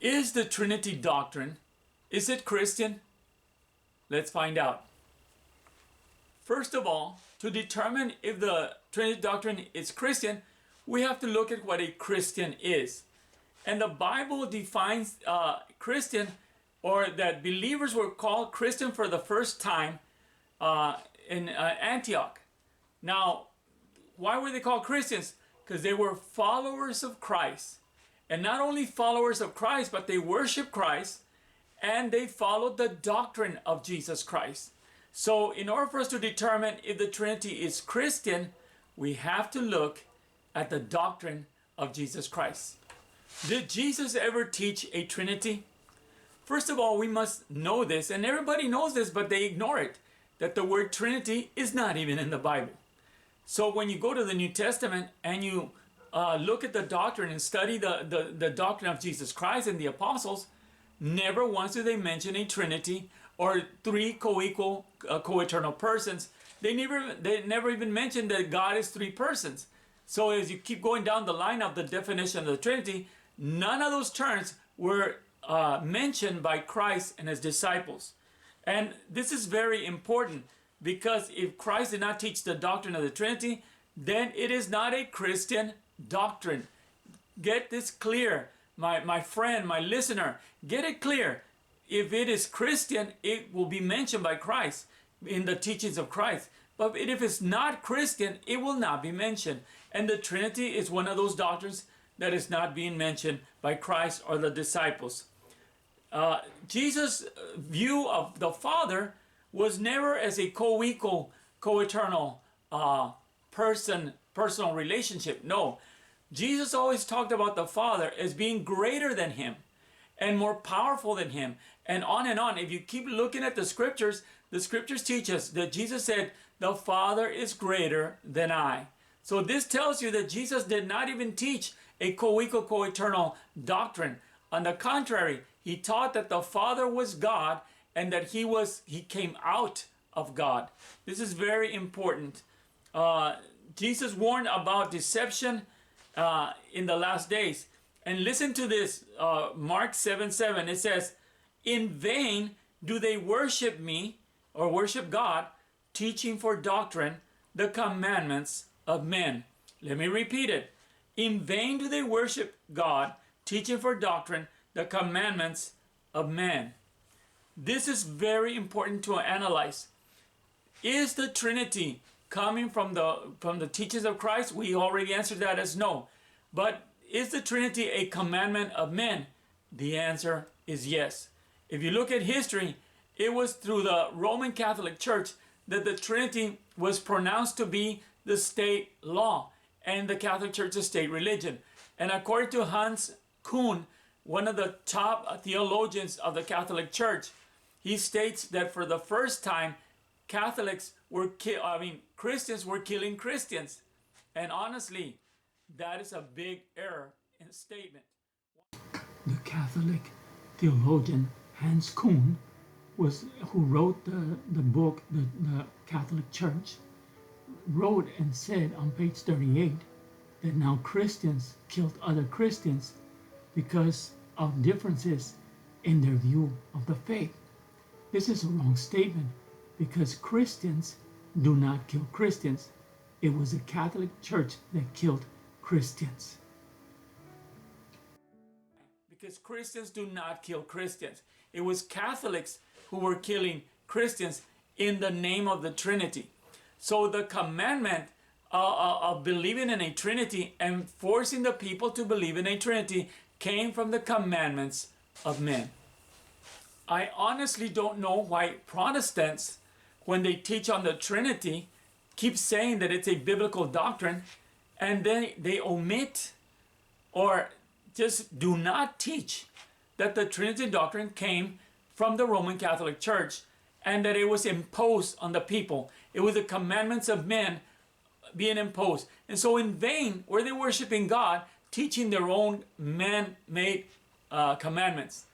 Is the Trinity doctrine, is it Christian? Let's find out. First of all, to determine if the Trinity doctrine is Christian, we have to look at what a Christian is. And the Bible defines Christian, or that believers were called Christian for the first time in Antioch. Now, why were they called Christians? Because they were followers of Christ. And not only followers of Christ, but they worship Christ and they followed the doctrine of Jesus Christ. So in order for us to determine if the Trinity is Christian, we have to look at the doctrine of Jesus Christ. Did Jesus ever teach a Trinity? First of all, we must know this, and everybody knows this, but they ignore it, that the word Trinity is not even in the Bible. So when you go to the New Testament and you look at the doctrine and study the doctrine of Jesus Christ and the apostles, never once do they mention a Trinity or three co-equal, co-eternal persons. They never even mention that God is three persons. So as you keep going down the line of the definition of the Trinity, none of those terms were mentioned by Christ and his disciples. And this is very important, because if Christ did not teach the doctrine of the Trinity, then it is not a Christian doctrine. Get this clear, my friend, my listener. Get it clear. If it is Christian, it will be mentioned by Christ in the teachings of Christ. But if it's not Christian, it will not be mentioned. And the Trinity is one of those doctrines that is not being mentioned by Christ or the disciples. Jesus' view of the Father was never as a co-equal, co-eternal personal relationship. No. Jesus always talked about the Father as being greater than him and more powerful than him, and on and on. If you keep looking at the scriptures teach us that Jesus said, the Father is greater than I. So this tells you that Jesus did not even teach a co-equal, co-eternal doctrine. On the contrary, he taught that the Father was God and that he came out of God. This is very important. Jesus warned about deception in the last days. And listen to this, Mark 7:7. It says, in vain do they worship me, or worship God, teaching for doctrine the commandments of men. Let me repeat it. In vain do they worship God, teaching for doctrine the commandments of men. This is very important to analyze. Is the Trinity coming from the teachings of Christ? We already answered that as no. But is the Trinity a commandment of men? The answer is yes. If you look at history, it was through the Roman Catholic Church that the Trinity was pronounced to be the state law and the Catholic Church the state religion. And according to Hans Kuhn, one of the top theologians of the Catholic Church, he states that for the first time, Christians were killing Christians. And honestly, that is a big error in a statement. The Catholic theologian Hans Kuhn who wrote the book, the Catholic Church, wrote and said on page 38 that now Christians killed other Christians because of differences in their view of the faith. This is a wrong statement, because Christians do not kill Christians. It was the Catholic Church that killed Christians. Because Christians do not kill Christians. It was Catholics who were killing Christians in the name of the Trinity. So the commandment of believing in a Trinity and forcing the people to believe in a Trinity came from the commandments of men. I honestly don't know why Protestants, when they teach on the Trinity, keep saying that it's a biblical doctrine, and then they omit or just do not teach that the Trinity doctrine came from the Roman Catholic Church and that it was imposed on the people. It was the commandments of men being imposed. And so in vain were they worshiping God, teaching their own man-made commandments.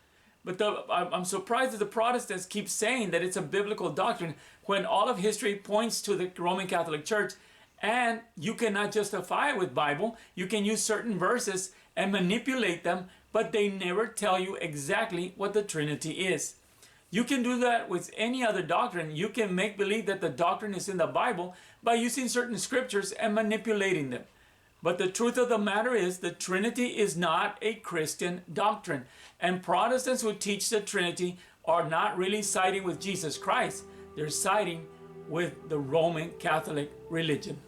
But I'm surprised that the Protestants keep saying that it's a biblical doctrine when all of history points to the Roman Catholic Church, and you cannot justify it with Bible. You can use certain verses and manipulate them, but they never tell you exactly what the Trinity is. You can do that with any other doctrine. You can make believe that the doctrine is in the Bible by using certain scriptures and manipulating them. But the truth of the matter is the Trinity is not a Christian doctrine. And Protestants who teach the Trinity are not really siding with Jesus Christ. They're siding with the Roman Catholic religion.